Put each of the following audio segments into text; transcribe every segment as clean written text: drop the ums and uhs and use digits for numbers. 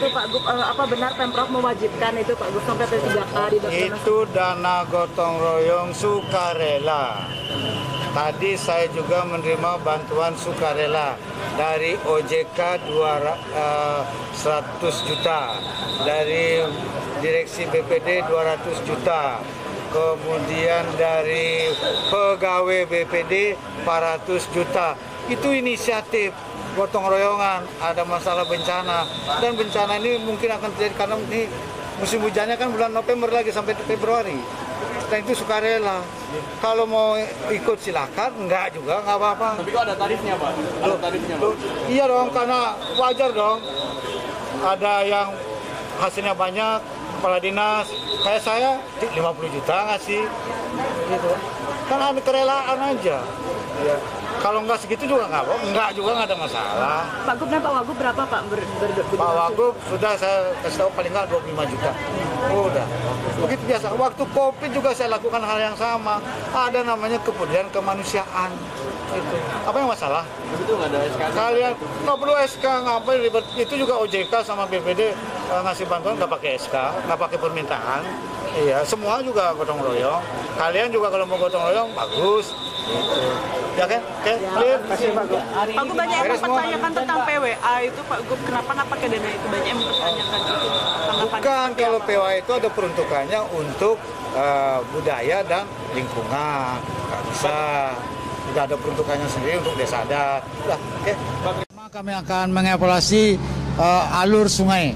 itu Pak Gub, apa benar Pemprov mewajibkan itu Pak Gub sampai P3K di Itu dana gotong royong sukarela. Tadi saya juga menerima bantuan sukarela dari OJK 100 juta, dari Direksi BPD 200 juta, kemudian dari pegawai BPD 400 juta. Itu inisiatif gotong royongan, ada masalah bencana, dan bencana ini mungkin akan terjadi karena ini musim hujannya kan bulan November lagi sampai Februari. Dan itu sukarela. Kalau mau ikut silakan, enggak juga, enggak apa-apa. Tapi kok ada tarifnya Pak? Ada tarifnya Pak? Iya dong, karena wajar dong. Ada yang hasilnya banyak, kepala dinas, kayak saya 50 juta ngasih, gitu. Kan ada kerelaan aja. Ya. Kalau nggak segitu juga nggak juga nggak ada masalah. Pak Gub dan Pak Wagub berapa Pak? Pak Wagub sudah saya kasih tahu paling nggak 25 juta. Udah. Begitu biasa. Waktu COVID juga saya lakukan hal yang sama. Ada namanya kepedulian kemanusiaan. Itu. Apa yang masalah? Itu nggak ada SK? Kalian nggak perlu SK, ngapain ribet? Itu juga OJK sama BPD ngasih bantuan nggak pakai SK, nggak pakai permintaan. Iya, semua juga gotong royong. Kalian juga kalau mau gotong royong bagus. Gitu. Ya kan? Oke, clear. Pak Gub banyak yang mempertanyakan tentang PWA itu Pak Gub, kenapa nggak pakai dana itu? Banyak yang mempertanyakan itu. Bukan, kalau PWA itu ada peruntukannya untuk budaya dan lingkungan. Nggak bisa. Tidak ada peruntukannya sendiri untuk desa adat. Udah, oke. Kami akan mengevaluasi alur sungai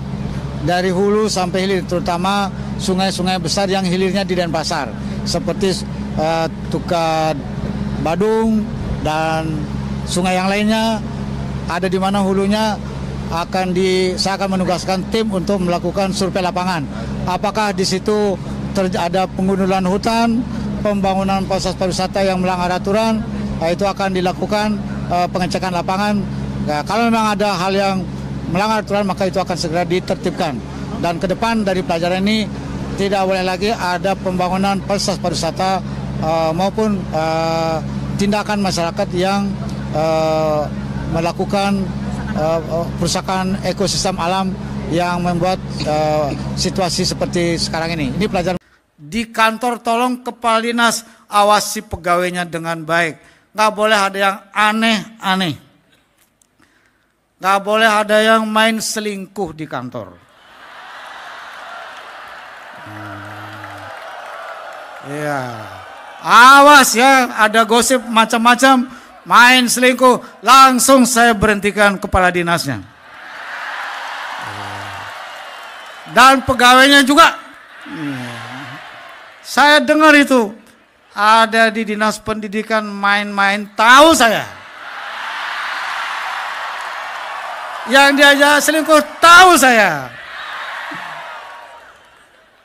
dari hulu sampai hilir, terutama sungai-sungai besar yang hilirnya di Denpasar, seperti Tuka Badung dan sungai yang lainnya. Ada di mana hulunya saya akan menugaskan tim untuk melakukan survei lapangan. Apakah di situ ada pengundulan hutan, pembangunan fasilitas pariwisata yang melanggar aturan, itu akan dilakukan pengecekan lapangan. Nah, kalau memang ada hal yang melanggar aturan, maka itu akan segera ditertibkan. Dan ke depan dari pelajaran ini tidak boleh lagi ada pembangunan fasilitas pariwisata maupun tindakan masyarakat yang melakukan perusakan ekosistem alam yang membuat situasi seperti sekarang ini. Ini pelajaran. Di kantor tolong kepala dinas awasi pegawainya dengan baik. Nggak boleh ada yang aneh-aneh. Nggak boleh ada yang main selingkuh di kantor. Ya, awas ya, ada gosip macam-macam, main selingkuh, langsung saya berhentikan kepala dinasnya. Dan pegawainya juga. Saya dengar itu, ada di dinas pendidikan main-main, tahu saya. Yang diajak selingkuh, tahu saya.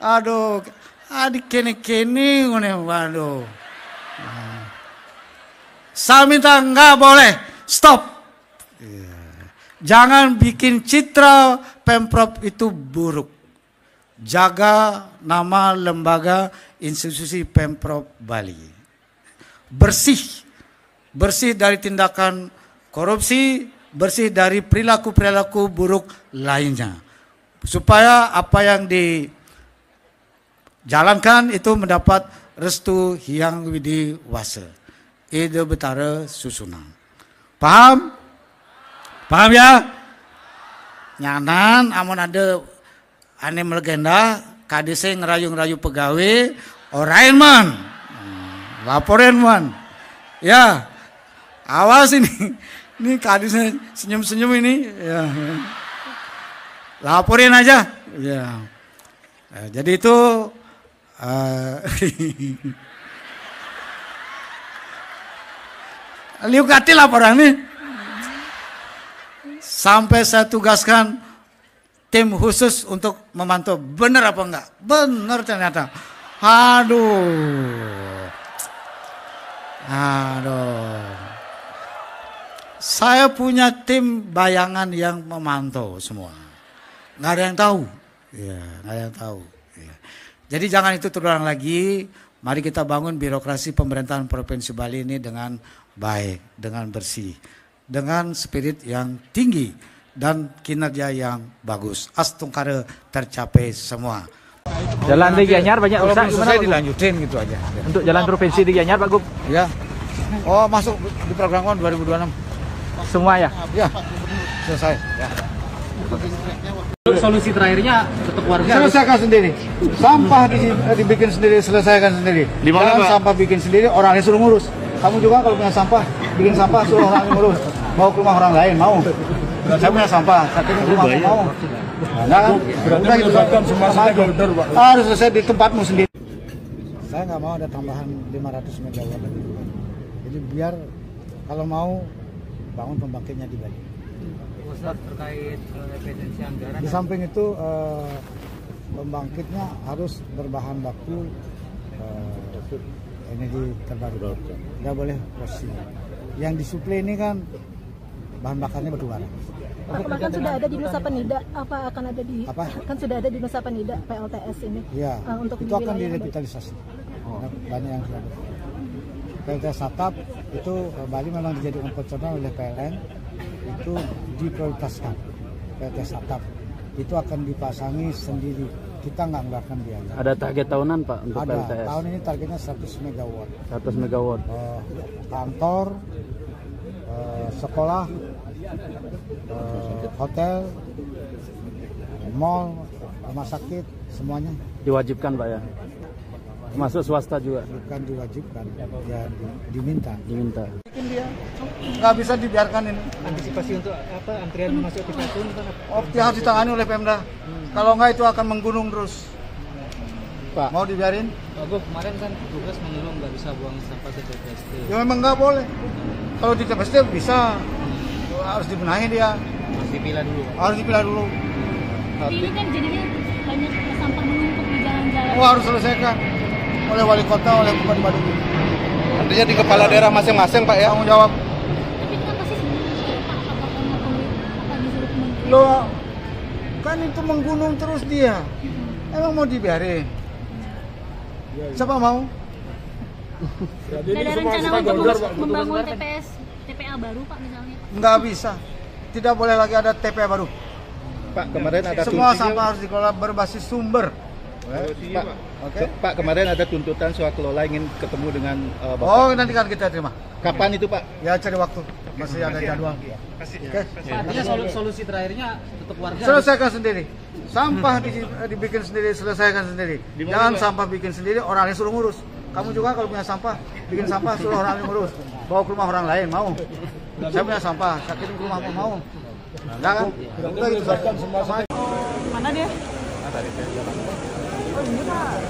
Aduh, adik kene-kene, waduh. Saya minta nggak boleh, stop. Jangan bikin citra Pemprov itu buruk. Jaga nama lembaga institusi Pemprov Bali. Bersih dari tindakan korupsi, bersih dari perilaku-perilaku buruk lainnya. Supaya apa yang dijalankan itu mendapat restu Hyang Widi Wase. Ide Betara Susunan. Paham? Paham ya? Nyanan, amun ada aneh legenda, kadise ngerayu-ngerayu pegawai, orain man. Laporin man. Ya, awas ini. Ini kadisnya senyum-senyum ini. Ya. Laporin aja. Ya. Jadi itu liukati laporan nih. Sampai saya tugaskan tim khusus untuk memantau benar apa enggak. Benar ternyata. Aduh. Saya punya tim bayangan yang memantau semua. Nggak ada yang tahu. Ya, nggak ada yang tahu. Ya. Jadi jangan itu terulang lagi. Mari kita bangun birokrasi pemerintahan Provinsi Bali ini dengan baik, dengan bersih, dengan spirit yang tinggi, dan kinerja yang bagus. Astungkare tercapai semua. Jalan di Gianyar banyak Kalau rusak belum gimana selesai Pak Gub? dilanjutin gitu aja. Untuk jalan provinsi di Gianyar Pak Gub? Ya. Oh, masuk di program 2026. Semua ya? Ya. Selesai. Ya. Solusi terakhirnya tetap warga. Selesaikan sendiri. Sampah dibikin sendiri, selesaikan sendiri. Jangan sampah bikin sendiri, orang lain suruh ngurus. Kamu juga kalau punya sampah, bikin sampah suruh orang lain ngurus. Mau ke rumah orang lain, mau. Saya punya sampah, saya kirim ke rumah mau. Nah, kan? Udah gitu semua harus selesai di tempatmu sendiri. Saya nggak mau ada tambahan 500 megawatt lagi. Jadi biar kalau mau bangun pembangkitnya di Bali. Terkait efisiensi anggaran. Di samping itu pembangkitnya harus berbahan baku energi terbarukan. Nggak boleh fosil. Yang disuplai ini kan bahan bakarnya batu bara. Kan sudah ada di Nusa Penida, apa akan ada di? Apa? Kan sudah ada di Nusa Penida PLTS ini. Ya, untuk itu akan direvitalisasi. Banyak yang sudah. PLTS Satap itu Bali memang dijadikan contoh oleh PLN. Itu diprioritaskan. PLTS Satap itu akan dipasangi sendiri. Kita nggak mengeluarkan biaya. Ada target tahunan Pak untuk Ada. PLTS? Tahun ini targetnya 100 megawatt. 100 megawatt. Kantor, sekolah, hotel, mall, rumah sakit, semuanya Diwajibkan Pak ya? Masuk swasta juga? bukan diwajibkan, ya diminta. Diminta. Nggak bisa dibiarkan ini. Antisipasi untuk apa antrian masuk ke stasiun kan? Harus ditangani oleh Pemda. Kalau nggak itu akan menggunung terus. Pak. Mau dibiarin? Pak Gub, kemarin kan tugas mengeluh nggak bisa buang sampah ke TPST. Ya memang nggak boleh. Kalau di TPST bisa, harus dibenahi dia. Harus dipilah dulu. Harus dipilah dulu. Ini kan jadinya banyak sampah menumpuk di jalan-jalan. Oh, harus selesaikan oleh wali kota, oleh Bupati Badung. Artinya di kepala daerah masing-masing Pak ya? Tanggung jawab. Tapi itu kan pasti sebenarnya Pak, apakah pemerintah disuruh kementerian? Loh, kan itu menggunung terus dia. Emang mau dibiarin? Siapa mau? Ada rencana untuk membangun TPA baru Pak misalnya? Nggak bisa. Tidak boleh lagi ada TPA baru. Pak, kemarin ada Semua sampah harus dikelola berbasis sumber. Pak, Oke. Pak, kemarin ada tuntutan soal kelola ingin ketemu dengan Bapak. Oh, nanti kan kita terima. Kapan itu Pak? Ya cari waktu. Masih ada jadwal. Oke. Artinya solusi terakhirnya tetap warga. Selesaikan sendiri. Sampah dibikin sendiri, selesaikan sendiri. Jangan sampah bikin sendiri, orang lain suruh ngurus. Kamu juga kalau punya sampah, bikin sampah suruh orang lain ngurus. Bawa ke rumah orang lain, mau? Saya punya sampah, saya kirim ke rumahmu, mau? Enggak kan? Udah gitu. Mana dia? Oh, ini Pak.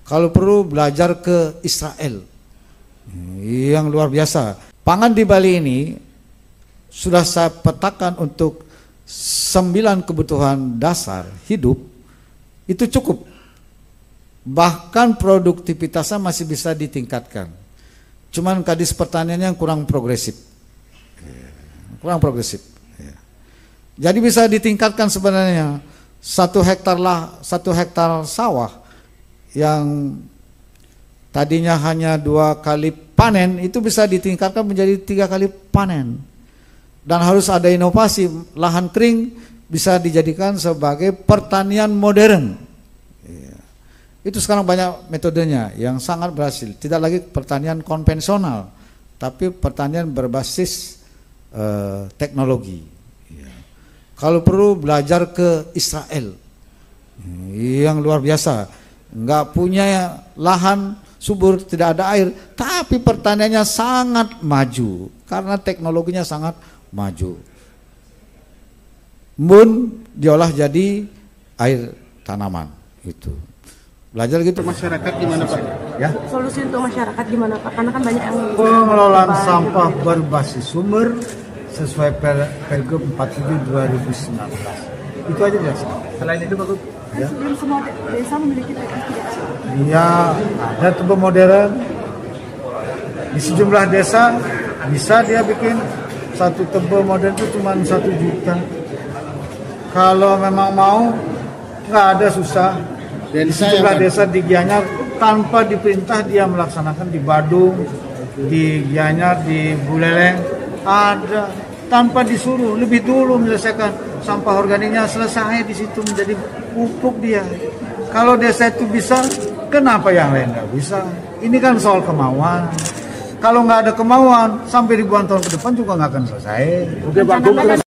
Kalau perlu belajar ke Israel yang luar biasa. Pangan di Bali ini sudah saya petakan untuk 9 kebutuhan dasar hidup, itu cukup. Bahkan produktivitasnya masih bisa ditingkatkan. Cuman Kadis Pertaniannya yang kurang progresif. Kurang progresif. Jadi bisa ditingkatkan sebenarnya. 1 hektar sawah yang tadinya hanya 2 kali panen itu bisa ditingkatkan menjadi 3 kali panen. Dan harus ada inovasi, lahan kering bisa dijadikan sebagai pertanian modern. Itu sekarang banyak metodenya yang sangat berhasil. Tidak lagi pertanian konvensional, tapi pertanian berbasis teknologi. Kalau perlu belajar ke Israel yang luar biasa. Nggak punya lahan subur, tidak ada air, tapi pertaniannya sangat maju karena teknologinya sangat maju. Embun diolah jadi air tanaman itu. belajar gitu. Masyarakat gimana Pak? Ya. Solusi untuk masyarakat gimana Pak? Karena kan banyak yang Pengelolaan sampah berbasis sumber sesuai Pergub 47 2019. Itu aja biasa. Selain itu Pak Gub, kan sebelum semua desa memiliki TPS 3A. Ya, ada tebel modern. Di sejumlah desa bisa dia bikin satu tebel modern itu cuma 1 juta. Kalau memang mau, nggak ada susah. Di sejumlah desa di Gianyar tanpa diperintah dia melaksanakan di Badung, di Gianyar, di Buleleng ada tanpa disuruh lebih dulu menyelesaikan sampah organiknya selesai di situ menjadi pupuk dia. Kalau desa itu bisa, kenapa yang lain nggak bisa? Ini kan soal kemauan. Kalau nggak ada kemauan, sampai ribuan tahun ke depan juga nggak akan selesai. Oke Pak Gub, terus